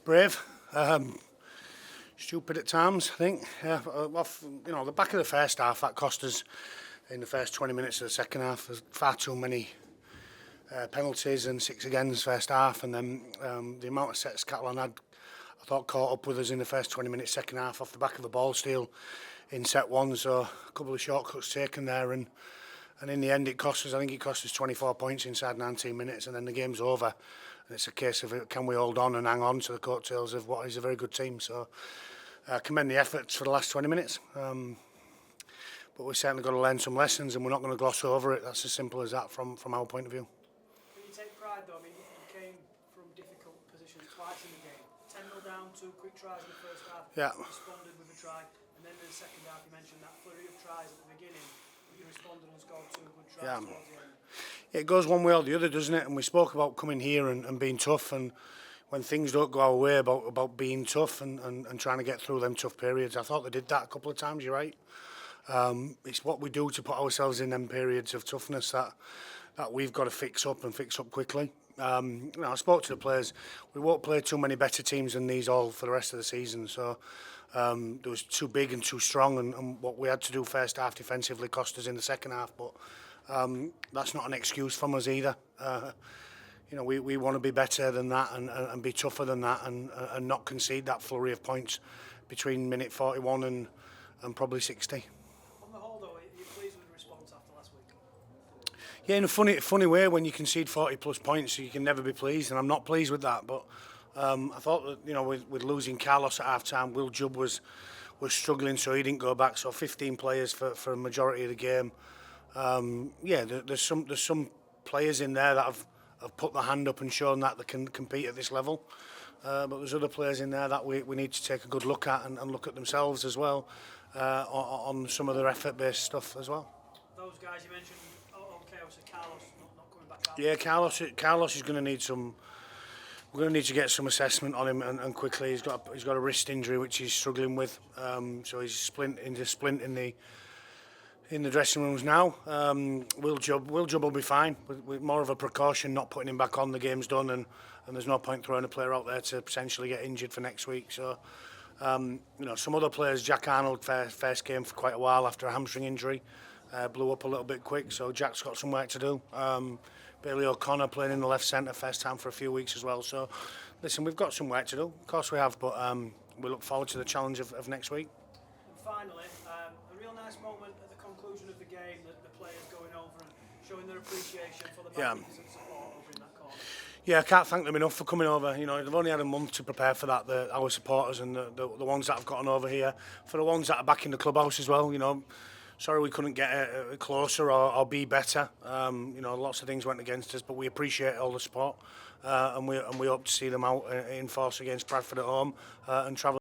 brave. Stupid at times, I think. Yeah, off, the back of the first half, that cost us in the first 20 minutes of the second half. There's far too many penalties and 6 against first half, and then the amount of sets Catalan had, I thought, caught up with us in the first 20 minutes second half off the back of a ball steal in set one. So a couple of shortcuts taken there, and in the end it cost us. I think it cost us 24 points inside 19 minutes, and then the game's over. And it's a case of can we hold on and hang on to the coattails of what is a very good team. So commend the efforts for the last 20 minutes. But we've certainly got to learn some lessons, and we're not going to gloss over it. That's as simple as that from our point of view. Can you take pride though? I mean, you came from difficult positions twice in the game. 10-0 down, 2 quick tries in the first half. Yeah. You responded with a try, and then in the second half you mentioned that flurry of tries at the beginning. You responded and scored 2 good tries towards the end. It goes one way or the other, doesn't it? And we spoke about coming here and being tough, and when things don't go our way, about being tough and trying to get through them tough periods. I thought they did that a couple of times, you're right. It's what we do to put ourselves in them periods of toughness that we've got to fix up quickly. I spoke to the players. We won't play too many better teams than these all for the rest of the season. So it was too big and too strong, and what we had to do first half defensively cost us in the second half. But that's not an excuse from us either. We want to be better than that and be tougher than that and not concede that flurry of points between minute 41 and probably 60. On the whole, though, are you pleased with the response after last week? Yeah, in a funny way, when you concede 40 plus points, you can never be pleased, and I'm not pleased with that. But I thought that with losing Carlos at half time, Will Jubb was struggling, so he didn't go back. So 15 players for a majority of the game. There's some players in there that have put their hand up and shown that they can compete at this level. But there's other players in there that we need to take a good look at and look at themselves as well on some of their effort-based stuff as well. Those guys you mentioned, Carlos not coming back out. Yeah, Carlos is going to need some. We're going to need to get some assessment on him and quickly. He's got a wrist injury which he's struggling with. So he's splint in the dressing rooms now. Will Jubb will be fine. With more of a precaution, not putting him back on. The game's done, and there's no point throwing a player out there to potentially get injured for next week. So, some other players. Jack Arnold first came for quite a while after a hamstring injury, blew up a little bit quick. So Jack's got some work to do. Bailey O'Connor playing in the left centre first time for a few weeks as well. So, listen, we've got some work to do. Of course we have, but we look forward to the challenge of next week. And finally, a real nice moment at the conclusion of the game, the players going over and showing their appreciation for the magnificent support over in that corner. Yeah, I can't thank them enough for coming over. They've only had a month to prepare for that, our supporters and the ones that have gotten over here. For the ones that are back in the clubhouse as well, sorry we couldn't get closer or be better. Lots of things went against us, but we appreciate all the support and we hope to see them out in force against Bradford at home and travel.